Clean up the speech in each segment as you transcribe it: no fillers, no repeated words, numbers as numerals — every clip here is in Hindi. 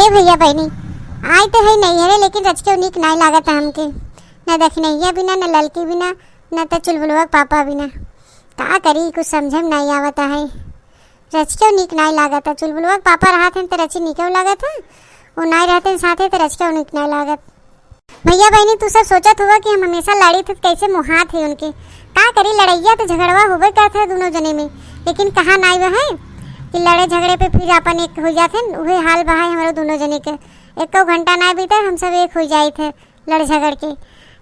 भैया बहनी आए तो है नईहरे, लेकिन रचके निक नहीं लागत हमके। न दखनैया बिना, न ललकी बिना, न तो चुलबुलवा पापा बिना। का करी कुछ समझे में नहीं आवता है। रचके निक नहीं लागत है। चुलबुलवा पापा रहते तो रची निके लागत है, वो नहीं रहते साथे तो रचके निक नहीं लागत। भैया बहनी तू सब सोचत हुआ कि हम हमेशा लड़ी थे कैसे मुहात है उनके। का करी लड़ैया तो झगड़वा होबे करता है दोनों जने में, लेकिन कहाँ नहीं वह है कि लड़े झगड़े पे फिर अपन एक हो जाते। वही हाल बहा है हमारे दोनों जने के। एक घंटा ना बीता हम सब एक हो जाए थे लड़ झगड़ के।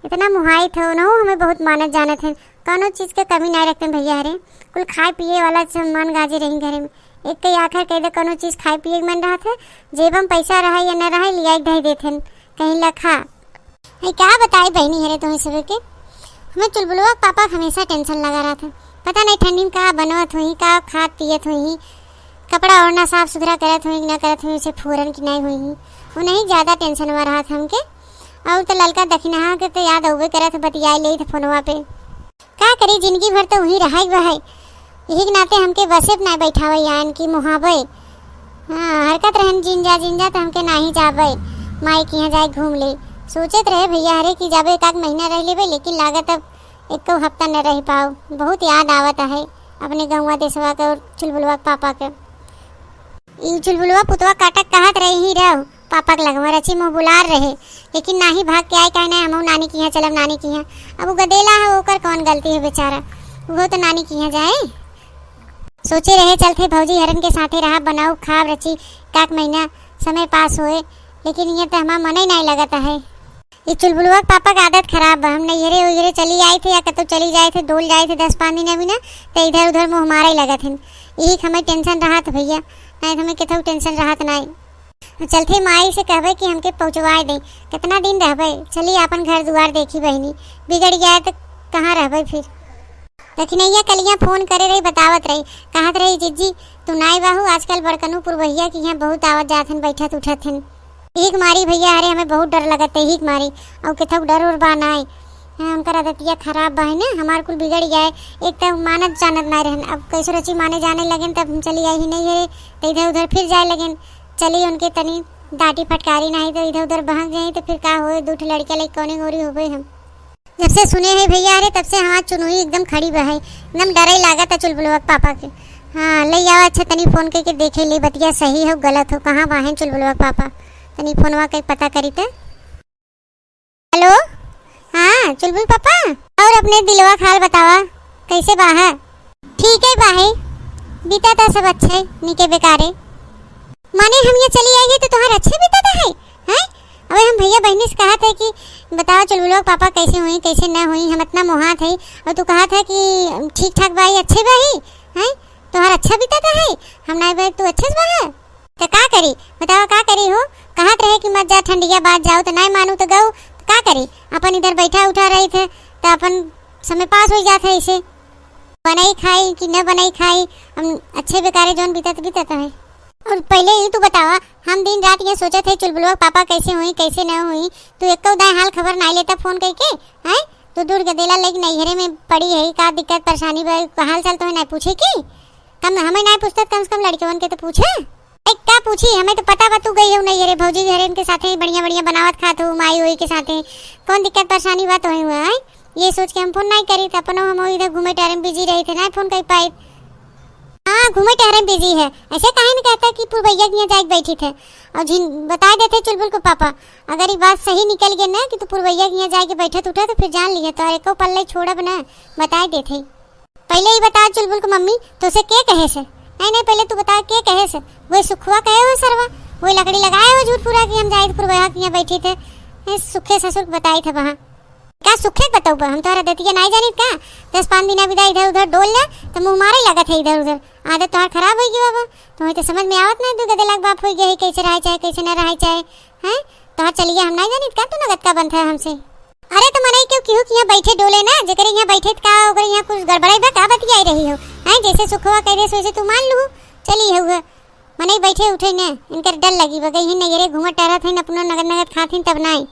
इतना मुहाई थे उन्हों, हमें बहुत मानत जाने थे। कौनो चीज़ के कमी नहीं रखते भैया हरे। कुल खाए पिए वाला सामान गाजे रही घरे में। एक कई आखिर कह दे कोनो चीज़ खाए पिए मन रहा था, जेब में पैसा रहा या न रहा लिया धई देते कहीं लखा। क्या बताए बहनी हरे तुम्हें सब के। हमें चुलबुलवा पापा हमेशा टेंशन लगा रहा था। पता नहीं ठंडी में कहाँ बनवत हुई, कहाँ खाद पियत हुई, कपड़ा ओढ़ना साफ सुथरा करत हुई न करत हुई, उसे फूरन की नहीं हुई। वो नहीं ज़्यादा टेंशन में रहा था हमके। और तो ललका दखिना के तो याद अवे करत बतियाए ले फोनवा पे। का करी जिंदगी भर तो वहीं रहा वह। यही नाते हमके बसे ना बैठावे यान की मुहावे। हाँ हरकत रहन जिंजा तो हमके नहीं जावे। माई के यहाँ जाए घूम ले सोचत रहे भैया हरे कि जाबे एक महीना रह लेबे, लेकिन लागत अब एक हफ्ता न रह पाओ। बहुत याद आवत है अपने गौवा देशवा के और चुलबुलवा पापा के। चुलबुलवा पुतवा काटक कहत रही ही रहो पापा के लगवा रची मुँह बुलार रहे, लेकिन ना ही भाग के आए कहे ना हम नानी के यहाँ चलब नानी के यहाँ। अब वो गदेला है ओकर कौन गलती है बेचारा, वो तो नानी के यहाँ जाए। सोचे रहे चलते भौजी हरन के साथे रहा बनाओ खाब रची काक महीना समय पास होए, लेकिन ये तो हमारा मन ही नहीं लगता है। ये चुलबुलवा पापा का आदत खराब है। हम नईहरे उहरे चली आए थे या कतो चली जाए थे डोल जाए थे 10-5 दिन अभी ना, तो इधर उधर मुँह हमारा ही लगा थे। यही हमें टेंशन रहा था भैया, नहीं तो हमें कितना टेंशन रहा था नहीं। चलते माई से कहबे कि हमके पहुँचवाए दे। कितना दिन रहबे, चलिए अपन घर दुआर देखी बहनी। बिगड़ गया तो कहाँ रहबे फिर। दखिनैया कलियाँ फोन करे रही बतावत रही, कहत रही जिज्जी तू नाई बाहू आजकल बड़कनूपुर भैया की यहाँ बहुत आवत जात हन बैठत उठत हन। एक मारी भैया अरे हमें बहुत डर लगत है एक मारी। और कितना डर और बानाए उनका आदतिया खराब बा है ना, हमार कुल बिगड़ गया। एक तो मानत जानत नहीं रहन, अब कैसे रची माने जाने लगन तब हम चली आई ही नहीं है तो इधर उधर फिर जाए लगन। चली उनके तनी डांटी फटकारी नहीं तो इधर उधर बहक जाए तो फिर का हो दूठ लड़के लगे कौने गोरी हो गए। हम जब से सुने हैं भैया अरे तब से हमारा चुनोई एकदम खड़ी बा है, एकदम डर ही लागत है चुलबुलवा पापा के। हाँ ले आओ अच्छा तनी फोन करके देखे ले बतिया सही हो गलत हो, कहाँ बा है चुलबुलवा पापा। तनी फोनवा के पता करी थे। हेलो हाँ चुलबुल पापा, और अपने दिलवा खाल बतावा कैसे बा है। ठीक है बा है, बीता था सब अच्छे निके बेकारे। माने हम ये चली आएंगे तो तुम्हारा अच्छे बीता था है हैं? अबे हम भैया बहनी से कहा था कि बताओ चुलबुलवा पापा कैसे हुई कैसे न हुई। हम इतना मुहा थे और तू कहा था कि ठीक ठाक बाई अच्छे बाई हैं, तुम्हारा अच्छा बीता था है। हम नहीं भाई तू अच्छे से बा है तो का करी बताओ का करी हो। कहत रहे कि मत जा ठंडिया बात जाओ तो नहीं मानू तो गऊ का करी। अपन इधर बैठा उठा रहे थे तो अपन समय पास हो जाता है। इसे बनाई खाई कि न बनाई खाई हम अच्छे बेकारे जौन बीता है। और पहले ही तू बतावा हम दिन रात ये सोचे थे चुलबुलवा पापा कैसे हुई कैसे न हुई। तू एक दाएं हाल खबर नहीं लेता फोन करके हैं। तू दूर गदेला लेकिन नईहरे में पड़ी है का दिक्कत परेशानी हाल चाल तो नहीं पूछे की कम हमें नहीं पूछता कम से कम लड़कियों के तो पूछे। एक क्या पूछी हमें तो पता बा तू गई हो नईहरे भौजी घरे इनके साथे बढ़िया बढ़िया बनावत खात हो माई हुई के साथे कौन दिक्कत परेशानी बात हुई हुआ है। ये सोच के हम फोन नहीं करी तो अपन हम इधर घूमे टहरे में बिजी रहे थे नहीं फोन कर पाए। हाँ घूमे टहरे में बिजी है ऐसे कहीं नहीं कहता कि पुरवैया के यहाँ जाके बैठी थे। और जिन बता देते चुलबुल को पापा अगर ये बात सही निकल गई ना कि तू पुरवैया के यहाँ जाके बैठा उठा तो फिर जान लिए तो एक पल्ले छोड़ब ना बता देते। पहले ही बता चुलबुल को मम्मी तो उसे क्या कहे से। नहीं पहले तू बता क्या कहे से। वही सुखवा कहे हो सरवा वही लकड़ी लगाए हो झूठ पूरा कि हम जाए पुरवैया के यहाँ बैठे थे। सुखे ससुर बताई थे वहाँ क्या सुखे बताऊ हम तुम्हारा दतिया नहीं जानी का 10-5 दिन विदा इधर उधर डोल ले तो मुँह मारे लगा था इधर उधर। आदत तुम्हारा खराब होगी बाबा तुम्हें तो समझ में आवत नहीं। तू गदेलाक बाप हो गया कैसे रहा चाहे कैसे न रहा चाहे हैं तो चलिए हम नहीं जानी का तू नगद का बंद है हमसे। अरे तो मनाई क्यों क्यों यहाँ बैठे डोले ना जकर यहाँ बैठे का ओकर यहाँ कुछ गड़बड़ाई बा का बतियाई रही हो हैं। जैसे सुखवा कह दे वैसे तू मान लू चलिए हुआ मनाई बैठे उठे न इनकर डर लगी बगई ही नईहरे घूमत टहरत है अपना नगद खाथिन तब नहीं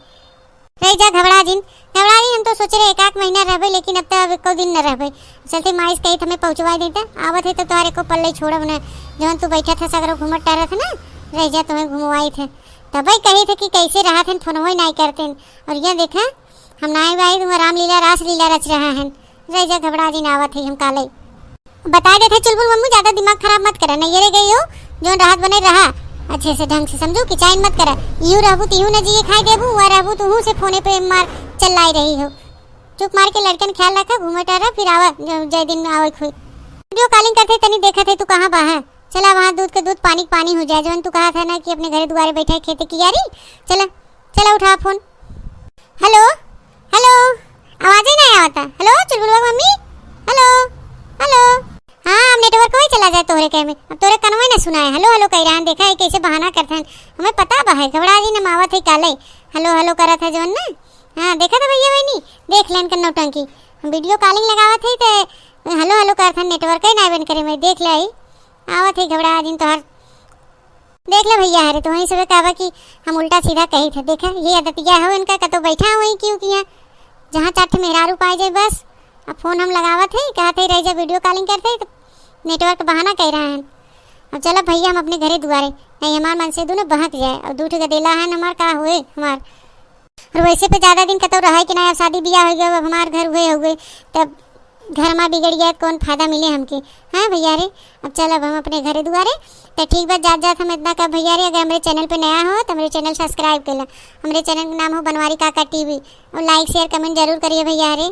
रह जा घबरा जिन हम तो सोच रहे एक महीना रहबे लेकिन अब तो अब एको दिन न रहबे। चलते माइस कही हमें पहुँचवा देता आवत है तो तुम्हारे को पल्ले छोड़ब न जौन तू बैठा था सगरो घूमत टहरत है ना रह जा तुम्हें घुमवाई थे तभी कही थे कि कैसे रहा थे फोन वही नहीं करते और यह देखा हम नाई भाई तुम रामलीला रासलीला रच रहा है। रह जा घबरा जी नावत है हम काले बता देते चुलबुल मम्मी ज्यादा दिमाग खराब मत करा नहीं गई हो जो राहत बने रहा अच्छे से ढंग से समझो कि चाइन मत करा यूं रहबू तीहू न जी खाई देबू वह रहबू तू से फोने पे मार चलाई रही हो चुप मार के लड़कन ख्याल रखा घूमटा रहा फिर आवा जय दिन में आवे खुद वीडियो कॉलिंग करते तनी देखा थे तू कहाँ बा है चला वहाँ दूध का दूध पानी पानी हो जाए जवन तू कहा था ना कि अपने घरे दुआरे बैठे खेती की यारी चला चला उठा फोन हेलो हेलो आवाज ही नहीं आता हेलो चुलबुलवा मम्मी हेलो हेलो हाँ अब नेटवर्क वही चला जाए तोहरे कह में अब तोरे कनवे ना सुना है हेलो हेलो कह रहा है देखा है कैसे बहाना करते हैं हमें पता बा है घबरा जी न मावत है काले हेलो हेलो करा था जवन ना हाँ देखा था भैया वही देख लेन कर नौटंकी हम वीडियो कॉलिंग लगावा थे तो हेलो हेलो करता नेटवर्क ही ना बन करे मैं देख ले आई आवत है घबरा दिन तोहर देख ले भैया हरे तो वहीं से कहा कि हम उल्टा सीधा कही थे देखा ये आदतिया हो इनका कतो बैठा वहीं क्यों किया जहाँ चाटे मेहरारू पाए जाए बस अब फोन हम लगावा थे कहा थे रह जा वीडियो कॉलिंग करते तो नेटवर्क बहाना कह रहा है अब चलो भैया हम अपने घरे दुआरे नहीं हमार मन से दोनों बहक जाए और दूठ गदेला है हमार का हुए हमार और वैसे पे ज़्यादा दिन कतो रहा है कि ना अब शादी ब्याह हो गया अब हमार घर हुए तब घर में बिगड़ गया कौन फायदा मिले हमके हाँ भैया रे अब चल अब हम अपने घरे दुआरे तो ठीक बात जात हम इतना का भैया रे अगर हमारे चैनल पे नया हो तो हमारे चैनल सब्सक्राइब कर लो हमारे चैनल का नाम हो बनवारी काका टीवी और लाइक शेयर कमेंट जरूर करिए भैया रे।